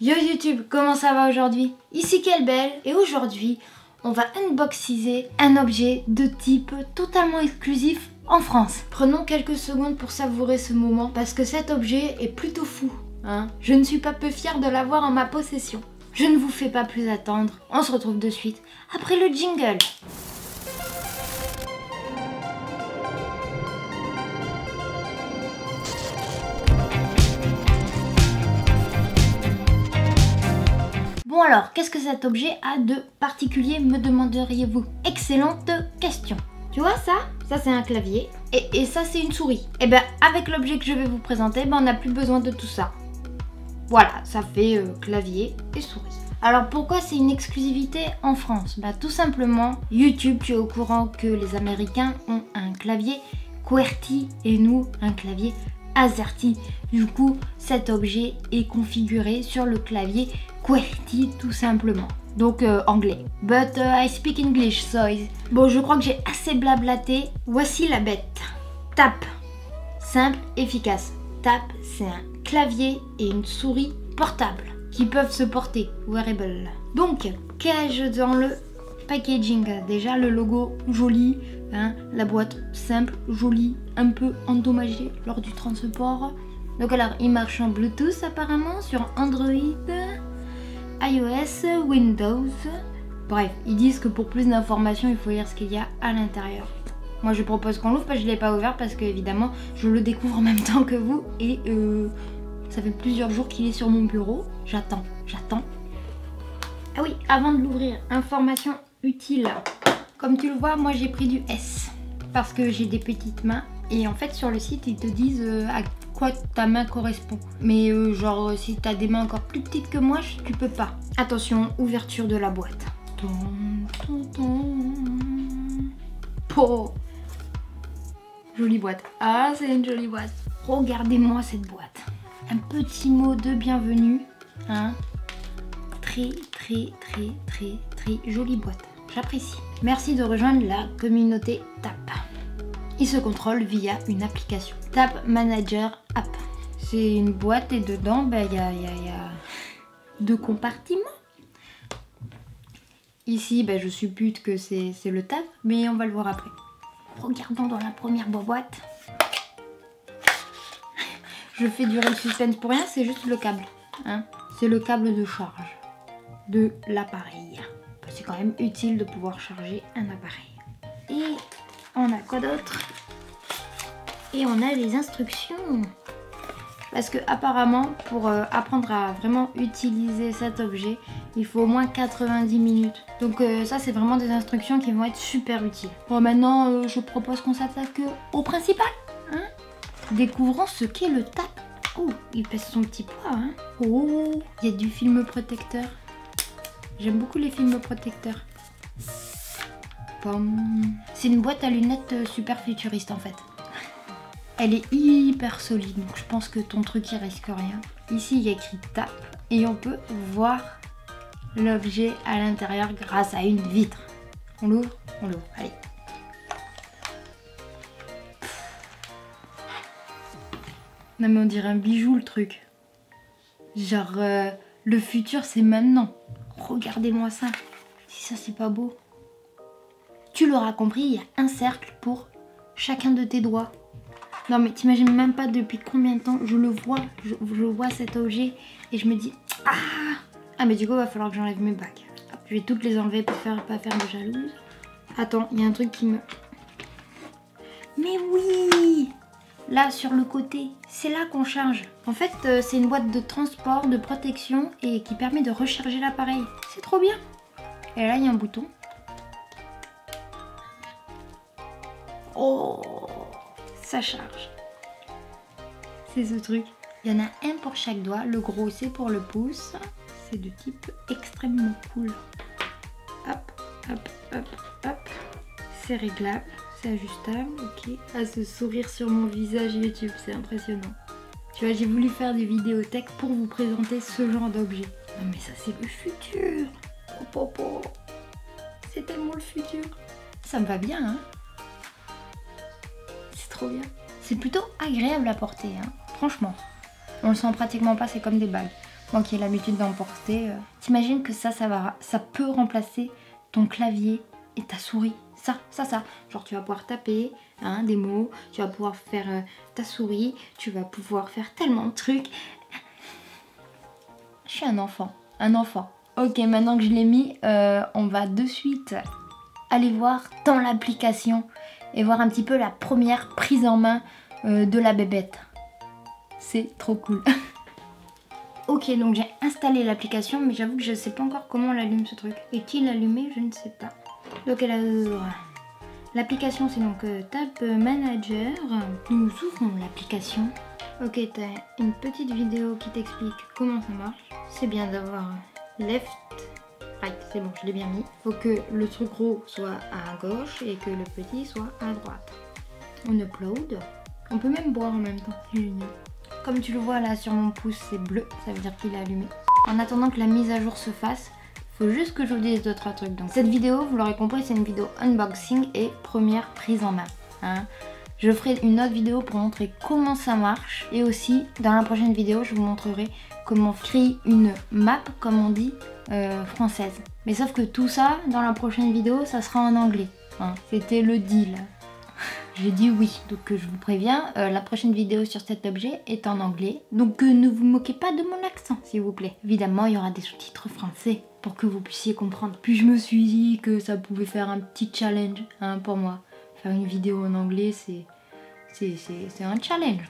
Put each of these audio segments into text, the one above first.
Yo YouTube, comment ça va aujourd'hui? Ici Kelbel et aujourd'hui on va unboxiser un objet de type totalement exclusif en France. Prenons quelques secondes pour savourer ce moment parce que cet objet est plutôt fou. Hein, je ne suis pas peu fière de l'avoir en ma possession. Je ne vous fais pas plus attendre, on se retrouve de suite après le jingle. Bon alors, qu'est-ce que cet objet a de particulier, me demanderiez-vous? Excellente question. Tu vois ça? Ça c'est un clavier et ça c'est une souris. Et bien avec l'objet que je vais vous présenter, on n'a plus besoin de tout ça. Voilà, ça fait clavier et souris. Alors pourquoi c'est une exclusivité en France? Tout simplement, YouTube, tu es au courant que les Américains ont un clavier QWERTY et nous un clavier AZERTY. Du coup, cet objet est configuré sur le clavier QWERTY tout simplement. Donc anglais. But I speak English, so... Bon, je crois que j'ai assez blablaté. Voici la bête. Tap. Simple, efficace. Tap, c'est un clavier et une souris portable qui peuvent se porter, wearable. Donc, qu'ai-je dans le packaging? Déjà, le logo joli, hein, la boîte simple, jolie, un peu endommagée lors du transport. Donc alors, il marche en Bluetooth apparemment sur Android, iOS, Windows. Bref, ils disent que pour plus d'informations, il faut lire ce qu'il y a à l'intérieur. Moi, je propose qu'on l'ouvre parce que je ne l'ai pas ouvert parce que évidemment, je le découvre en même temps que vous et ça fait plusieurs jours qu'il est sur mon bureau. J'attends. Ah oui, avant de l'ouvrir, information utile. Comme tu le vois, moi j'ai pris du S parce que j'ai des petites mains et en fait sur le site ils te disent à quoi ta main correspond. Mais genre si tu as des mains encore plus petites que moi, tu peux pas. Attention, ouverture de la boîte. Oh, jolie boîte. Ah, c'est une jolie boîte. Regardez-moi cette boîte. Un petit mot de bienvenue, hein. Très jolie boîte. J'apprécie. Merci de rejoindre la communauté TAP. Il se contrôle via une application. TAP Manager App. C'est une boîte et dedans, il y a deux compartiments. Ici, je suppute que c'est le TAP, mais on va le voir après. Regardons dans la première boîte. Je fais durer le suspense pour rien, c'est juste le câble. Hein. C'est le câble de charge de l'appareil. C'est quand même utile de pouvoir charger un appareil. Et on a quoi d'autre? Et on a les instructions. Parce que apparemment, pour apprendre à vraiment utiliser cet objet, il faut au moins 90 minutes. Donc ça, c'est vraiment des instructions qui vont être super utiles. Bon, maintenant, je propose qu'on s'attaque au principal. Hein, découvrons ce qu'est le TAP. Oh, il pèse son petit poids. Hein. Oh, il y a du film protecteur. J'aime beaucoup les films protecteurs. C'est une boîte à lunettes super futuriste en fait. Elle est hyper solide, donc je pense que ton truc il risque rien. Ici il y a écrit TAP et on peut voir l'objet à l'intérieur grâce à une vitre. On l'ouvre? On l'ouvre, allez. Non mais on dirait un bijou le truc. Genre le futur c'est maintenant. Regardez-moi ça. Si ça c'est pas beau. Tu l'auras compris, il y a un cercle pour chacun de tes doigts. Non mais t'imagines même pas depuis combien de temps je le vois. Je vois cet objet et je me dis ah mais du coup il va falloir que j'enlève mes bagues. Je vais toutes les enlever pour pas faire de jalouse. Attends, il y a un truc qui me... Mais oui! Là sur le côté, c'est là qu'on charge. En fait c'est une boîte de transport, de protection et qui permet de recharger l'appareil. C'est trop bien. Et là il y a un bouton. Oh, ça charge. C'est ce truc. Il y en a un pour chaque doigt. Le gros c'est pour le pouce. C'est de type extrêmement cool. Hop. C'est réglable. C'est ajustable, ok. Ah, ce sourire sur mon visage YouTube, c'est impressionnant. Tu vois, j'ai voulu faire des vidéos tech pour vous présenter ce genre d'objet. Non mais ça c'est le futur. Oh. C'est tellement le futur. Ça me va bien, hein. C'est trop bien. C'est plutôt agréable à porter, hein. Franchement. On le sent pratiquement pas, c'est comme des bagues. moi qui ai l'habitude d'en porter. T'imagines que ça peut remplacer ton clavier et ta souris. Ça. Genre tu vas pouvoir taper des mots, tu vas pouvoir faire ta souris, tu vas pouvoir faire tellement de trucs. Je suis un enfant. Ok, maintenant que je l'ai mis, on va de suite aller voir dans l'application et voir un petit peu la première prise en main de la bébête. C'est trop cool. Ok, donc j'ai installé l'application, mais j'avoue que je sais pas encore comment on l'allume ce truc. Est-il allumé? Je ne sais pas. Donc l'application c'est donc Tab Manager. Nous ouvrons l'application. Ok, t'as une petite vidéo qui t'explique comment ça marche. C'est bien d'avoir left, right, c'est bon, je l'ai bien mis. Faut que le truc gros soit à gauche et que le petit soit à droite. On upload. On peut même boire en même temps, c'est génial. Comme tu le vois là sur mon pouce, c'est bleu, ça veut dire qu'il est allumé. En attendant que la mise à jour se fasse, faut juste que je vous dise 2-3 trucs. Donc cette vidéo, vous l'aurez compris, c'est une vidéo unboxing et première prise en main. Je ferai une autre vidéo pour montrer comment ça marche. Et aussi, dans la prochaine vidéo, je vous montrerai comment créer une map, comme on dit, française. Mais sauf que tout ça, dans la prochaine vidéo, ça sera en anglais. C'était le deal. J'ai dit oui, donc je vous préviens, la prochaine vidéo sur cet objet est en anglais. Donc ne vous moquez pas de mon accent, s'il vous plaît. Évidemment, il y aura des sous-titres français pour que vous puissiez comprendre. Puis je me suis dit que ça pouvait faire un petit challenge pour moi. Faire une vidéo en anglais, c'est un challenge.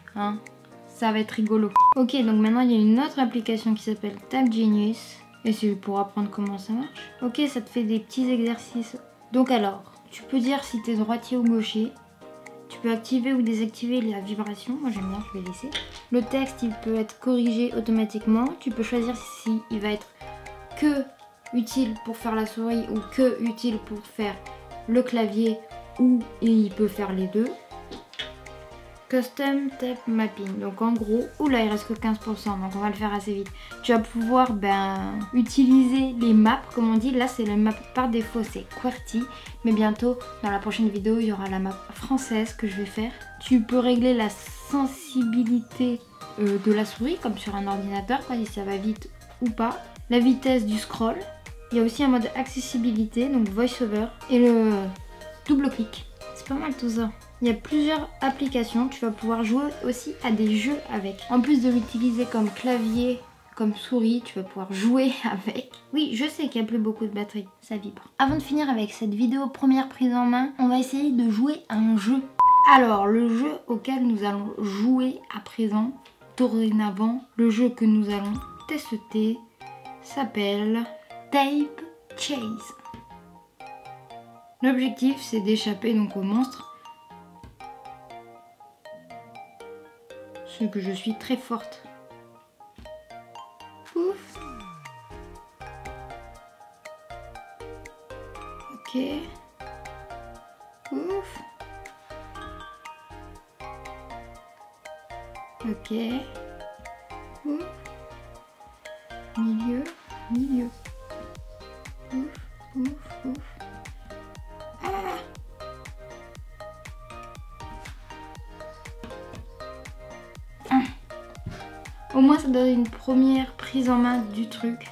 Ça va être rigolo. Ok, donc maintenant il y a une autre application qui s'appelle Tab Genius. Et c'est pour apprendre comment ça marche. Ok, ça te fait des petits exercices. Donc alors, tu peux dire si tu es droitier ou gaucher. Tu peux activer ou désactiver la vibration. Moi j'aime bien, je vais laisser. Le texte, il peut être corrigé automatiquement. Tu peux choisir si il va être que utile pour faire la souris ou que utile pour faire le clavier, ou il peut faire les deux. Custom Tape Mapping. Donc en gros, oula, il reste que 15%, donc on va le faire assez vite. Tu vas pouvoir utiliser les maps, comme on dit. Là, c'est la map par défaut, c'est QWERTY. Mais bientôt, dans la prochaine vidéo, il y aura la map française que je vais faire. Tu peux régler la sensibilité de la souris, comme sur un ordinateur, si ça va vite ou pas. La vitesse du scroll. Il y a aussi un mode accessibilité, donc voice-over. Et le double clic. C'est pas mal tout ça. Il y a plusieurs applications, tu vas pouvoir jouer aussi à des jeux avec. En plus de l'utiliser comme clavier, comme souris, tu vas pouvoir jouer avec. Oui, je sais qu'il n'y a plus beaucoup de batterie, ça vibre. Avant de finir avec cette vidéo première prise en main, on va essayer de jouer à un jeu. Alors, le jeu auquel nous allons jouer à présent, dorénavant, le jeu que nous allons tester s'appelle Tape Chase. L'objectif, c'est d'échapper donc au monstre. Ce que je suis très forte. Ouf. Ok. Ouf. Ok. Ouf. Milieu. Milieu. Ouf. Ouf. Ouf. Au moins ça donne une première prise en main du truc.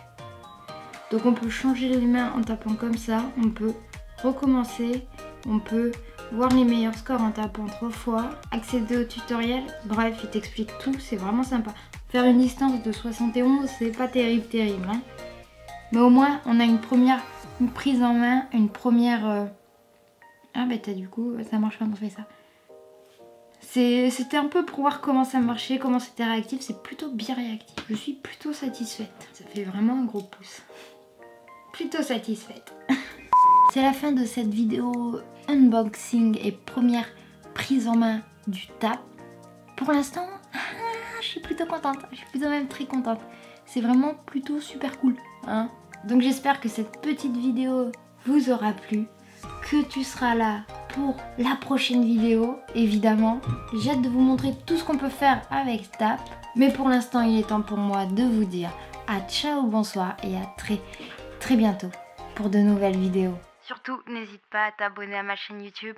Donc on peut changer les mains en tapant comme ça. On peut recommencer. On peut voir les meilleurs scores en tapant 3 fois. Accéder au tutoriel. Bref, il t'explique tout. C'est vraiment sympa. Faire une distance de 71, c'est pas terrible. Mais au moins on a une prise en main. Une première... Ah bah du coup ça marche quand on fait ça. C'était un peu pour voir comment ça marchait, comment c'était réactif. C'est plutôt bien réactif. Je suis plutôt satisfaite. Ça fait vraiment un gros pouce. Plutôt satisfaite. C'est la fin de cette vidéo unboxing et première prise en main du Tab. Pour l'instant, je suis plutôt contente. Je suis plutôt même très contente. C'est vraiment plutôt super cool. Donc j'espère que cette petite vidéo vous aura plu. Que tu seras là pour la prochaine vidéo, évidemment. J'ai hâte de vous montrer tout ce qu'on peut faire avec Tab. Mais pour l'instant, il est temps pour moi de vous dire à ciao, bonsoir et à très bientôt pour de nouvelles vidéos. Surtout, n'hésite pas à t'abonner à ma chaîne YouTube.